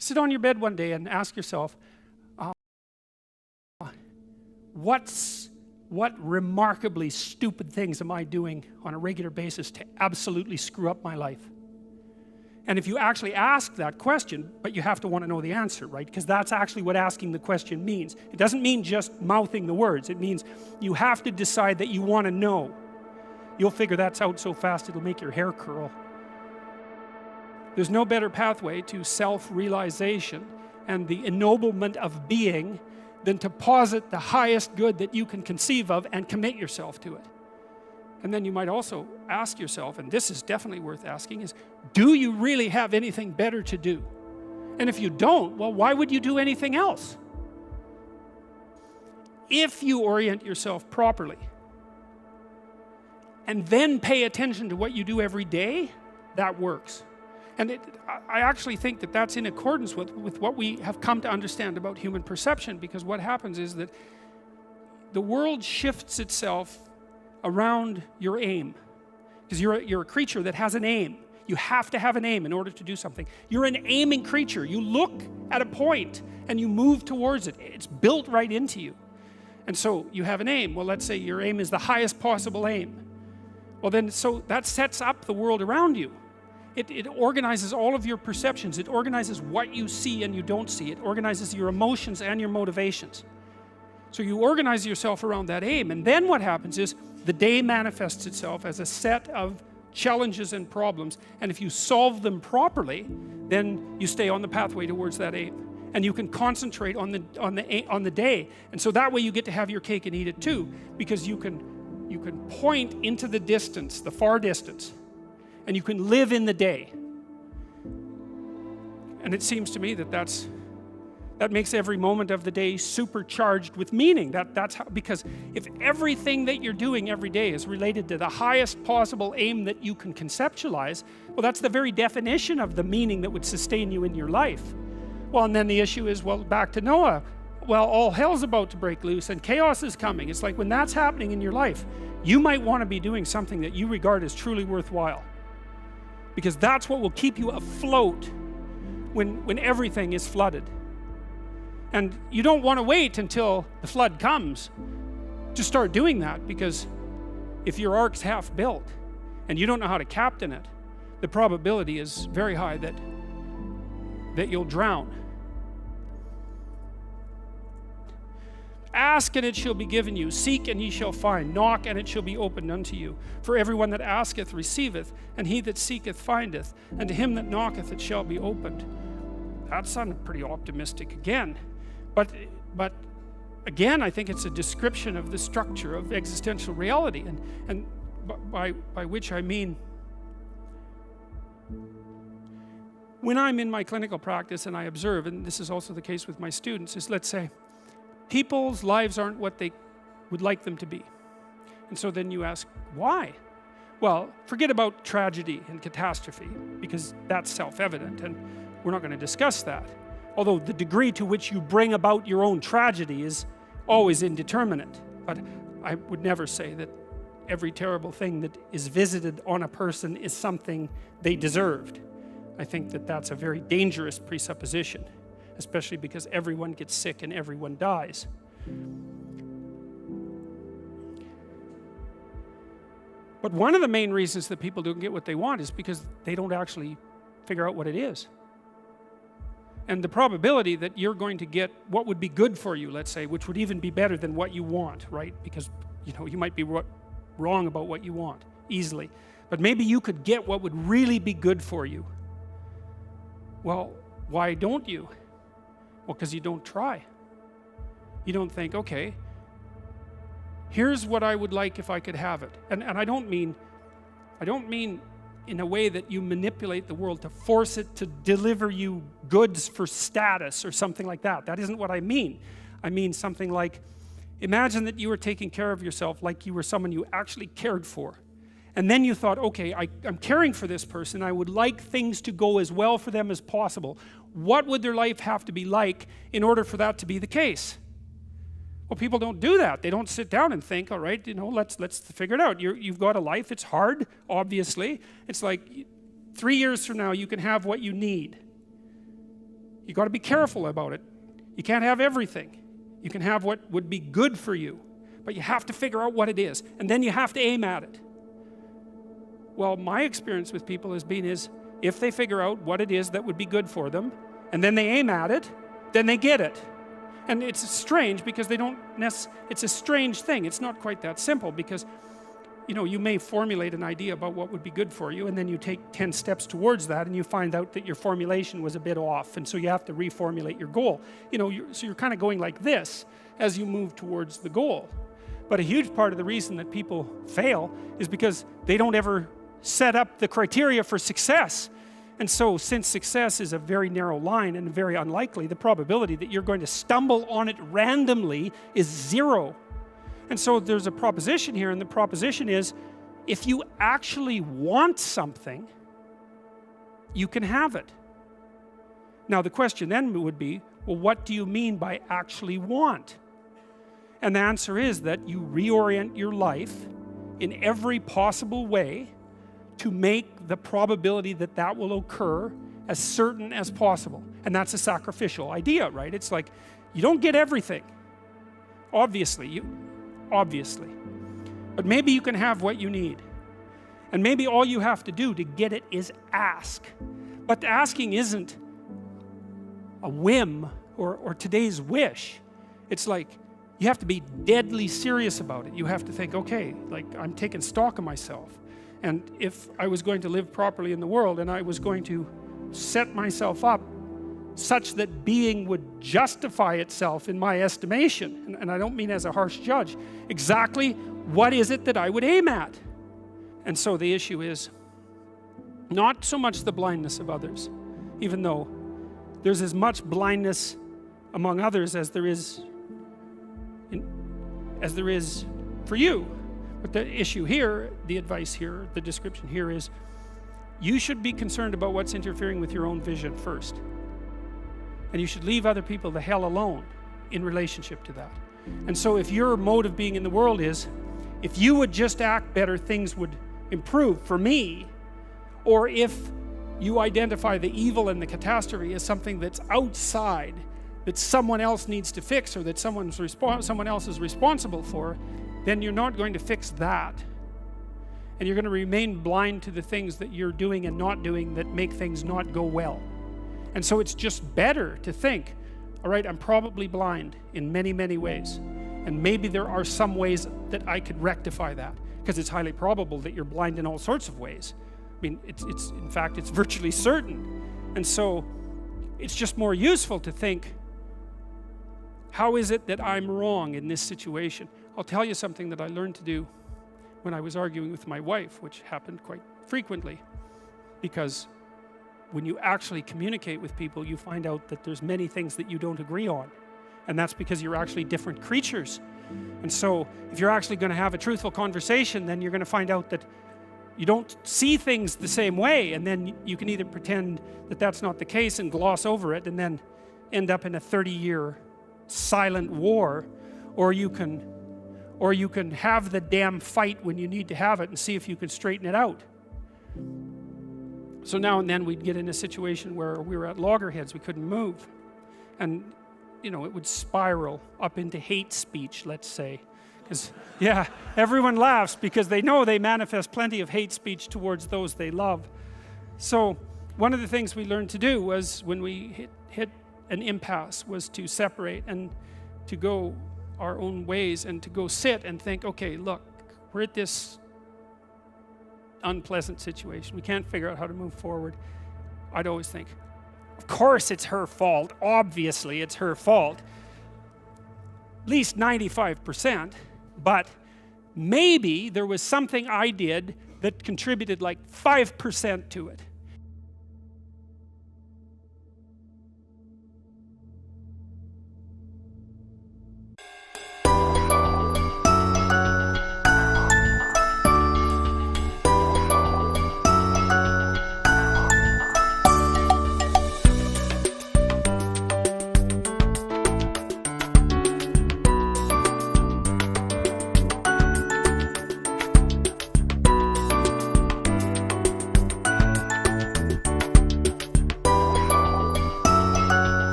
Sit on your bed one day and ask yourself, what remarkably stupid things am I doing on a regular basis to absolutely screw up my life? And if you actually ask that question, but you have to want to know the answer, right? Because that's actually what asking the question means. It doesn't mean just mouthing the words. It means you have to decide that you want to know. You'll figure that's out so fast it'll make your hair curl. There's no better pathway to self-realization and the ennoblement of being than to posit the highest good that you can conceive of and commit yourself to it. And then you might also ask yourself, and this is definitely worth asking, is do you really have anything better to do? And if you don't, well, why would you do anything else? If you orient yourself properly and then pay attention to what you do every day, that works. And I actually think that that's in accordance with what we have come to understand about human perception, because what happens is that the world shifts itself around your aim. Because you're a creature that has an aim. You have to have an aim in order to do something. You're an aiming creature. You look at a point and you move towards it. It's built right into you. And so you have an aim. Well, let's say your aim is the highest possible aim. Well then, so that sets up the world around you. It organizes all of your perceptions. It organizes what you see and you don't see. It organizes your emotions and your motivations. So you organize yourself around that aim, and then what happens is the day manifests itself as a set of challenges and problems, and if you solve them properly, then you stay on the pathway towards that aim, and you can concentrate on the day. And so that way you get to have your cake and eat it too, because you can point into the distance, the far distance, and you can live in the day. And it seems to me that that makes every moment of the day supercharged with meaning. That's how, because if everything that you're doing every day is related to the highest possible aim that you can conceptualize, well, that's the very definition of the meaning that would sustain you in your life. Well, and then the issue is, well, back to Noah. Well, all hell's about to break loose and chaos is coming. It's like when that's happening in your life, you might want to be doing something that you regard as truly worthwhile. Because that's what will keep you afloat when everything is flooded. And you don't want to wait until the flood comes to start doing that, because if your ark's half built and you don't know how to captain it, the probability is very high that you'll drown. Ask and it shall be given you. Seek and ye shall find. Knock and it shall be opened unto you. For everyone that asketh receiveth, and he that seeketh findeth, and to him that knocketh it shall be opened. That sounded pretty optimistic again. But again, I think it's a description of the structure of existential reality, and by which I mean, when I'm in my clinical practice and I observe, and this is also the case with my students, is, let's say, people's lives aren't what they would like them to be. And so then you ask, why? Well, forget about tragedy and catastrophe, because that's self-evident, and we're not going to discuss that. Although the degree to which you bring about your own tragedy is always indeterminate. But I would never say that every terrible thing that is visited on a person is something they deserved. I think that that's a very dangerous presupposition, especially because everyone gets sick and everyone dies. But one of the main reasons that people don't get what they want is because they don't actually figure out what it is. And the probability that you're going to get what would be good for you, let's say, which would even be better than what you want, right? Because, you know, you might be wrong about what you want easily. But maybe you could get what would really be good for you. Well, why don't you? Well, because you don't try. You don't think, okay, here's what I would like if I could have it. And I don't mean in a way that you manipulate the world to force it to deliver you goods for status or something like that. That isn't what I mean. I mean something like, imagine that you were taking care of yourself like you were someone you actually cared for. And then you thought, okay, I'm caring for this person. I would like things to go as well for them as possible. What would their life have to be like in order for that to be the case? Well, people don't do that. They don't sit down and think, all right, you know, let's figure it out. You've got a life. It's hard, obviously. It's like 3 years from now, you can have what you need. You got to be careful about it. You can't have everything. You can have what would be good for you, but you have to figure out what it is, and then you have to aim at it. Well, my experience with people has been is, if they figure out what it is that would be good for them, and then they aim at it, then they get it. And it's strange because they don't it's a strange thing. It's not quite that simple because, you know, you may formulate an idea about what would be good for you, and then you take 10 steps towards that, and you find out that your formulation was a bit off, and so you have to reformulate your goal. You know, so you're kind of going like this as you move towards the goal. But a huge part of the reason that people fail is because they don't ever set up the criteria for success. And so, since success is a very narrow line and very unlikely, the probability that you're going to stumble on it randomly is 0. And so there's a proposition here, and the proposition is, if you actually want something, you can have it. Now the question then would be, well, what do you mean by actually want? And the answer is that you reorient your life in every possible way to make the probability that that will occur as certain as possible. And that's a sacrificial idea, right? It's like, you don't get everything. Obviously. But maybe you can have what you need. And maybe all you have to do to get it is ask. But the asking isn't a whim or today's wish. It's like, you have to be deadly serious about it. You have to think, okay, like, I'm taking stock of myself. And if I was going to live properly in the world, and I was going to set myself up such that being would justify itself in my estimation, and I don't mean as a harsh judge, exactly what is it that I would aim at? And so the issue is not so much the blindness of others, even though there's as much blindness among others as there is for you. But the issue here, the advice here, the description here is, you should be concerned about what's interfering with your own vision first. And you should leave other people the hell alone in relationship to that. And so if your mode of being in the world is, if you would just act better, things would improve for me, or if you identify the evil and the catastrophe as something that's outside, that someone else needs to fix, or that someone else is responsible for, then you're not going to fix that. And you're going to remain blind to the things that you're doing and not doing that make things not go well. And so it's just better to think, all right, I'm probably blind in many, many ways. And maybe there are some ways that I could rectify that, because it's highly probable that you're blind in all sorts of ways. I mean, in fact, it's virtually certain. And so it's just more useful to think, how is it that I'm wrong in this situation? I'll tell you something that I learned to do when I was arguing with my wife, which happened quite frequently, because when you actually communicate with people, you find out that there's many things that you don't agree on. And that's because you're actually different creatures. And so if you're actually going to have a truthful conversation, then you're going to find out that you don't see things the same way, and then you can either pretend that that's not the case and gloss over it and then end up in a 30-year silent war, or you can have the damn fight when you need to have it and see if you can straighten it out. So now and then we'd get in a situation where we were at loggerheads, we couldn't move. And, you know, it would spiral up into hate speech, let's say. Because, yeah, everyone laughs because they know they manifest plenty of hate speech towards those they love. So one of the things we learned to do was, when we hit an impasse, was to separate and to go our own ways and to go sit and think, okay, look, we're at this unpleasant situation. We can't figure out how to move forward. I'd always think, of course it's her fault. Obviously it's her fault. At least 95%. But maybe there was something I did that contributed like 5% to it.